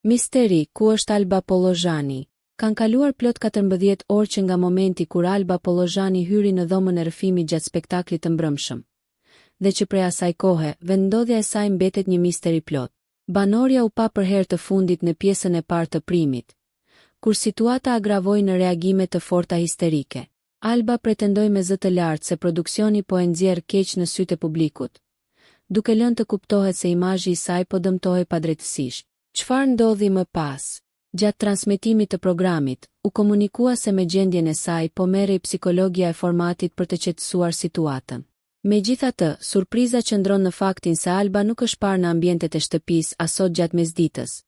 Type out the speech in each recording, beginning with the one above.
Misteri, ku është Alba Pollozhani? Kanë kaluar plot 14 orë që nga momenti kur Alba Pollozhani hyri në dhomën e rrëfimit gjatë spektaklit të mbrëmshëm. Dhe që prej asaj kohe, vendodhja e saj mbetet një misteri plot. Banorja u pa për herë të fundit në pjesën e parë të primit, kur situata agravoi në reagime të forta histerike. Alba pretendoi me zë të lartë se produksioni po e nxjerr keq në sytë e publikut, duke lënë të kuptohet se imazhi i saj po dëmtohej padrejtësisht. Çfarë ndodhi më pas? Gjatë transmetimit të programit, u komunikua se me gjendjen e saj po merrej psikologja e formatit për të qetësuar situatën. Megjithatë, surpriza qëndron në faktin se Alba nuk është parë në ambientet e shtëpisë as sot gjatë mesditës,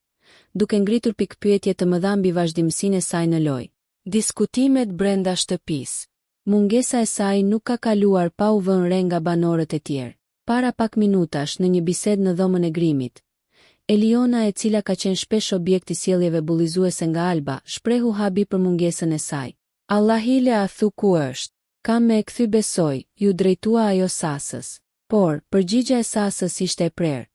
duke ngritur pikpyetje të mëdha mbi vazhdimsinë e saj në lojë. Diskutimet brenda shtëpisë. Mungesa e saj nuk ka kaluar pa u vënë re nga banorët e tjerë. Para pak minutash në një bisedë në dhomën e grimit, Eliona, e cila ka qenë shpesh objekt i sjelljeve bullizuese nga Alba, shprehu habi për mungesën e saj. Allahile, a thu ku është? Kam me e kthy, besoj, ju drejtua ajo Sasës. Por, përgjigja e Sasës ishte e prerë,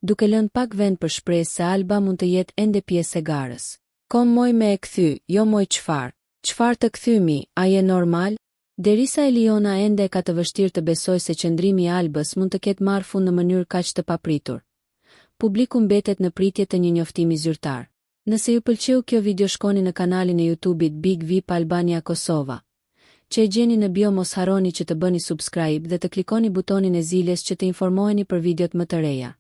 duke lënë pak vend për shpresë se Alba mund të jetë ende pjesë e garës. Kom moj me e kthy, jo moj çfarë? Çfarë të kthymi, a je normal? Derisa Eliona ende ka të vështirë të besoj se qëndrimi i Albës mund të ketë marrë fund në mënyrë kaq të papritur, publiku mbetet në pritje të një njoftimi zyrtar. Nëse ju pëlqeu kjo video, shkoni në kanalin e YouTube-it Big VIP Albania Kosova, që e gjeni në bio. Mos harroni që të bëni subscribe dhe të klikoni butonin e ziljes që të informoheni për videot më të reja.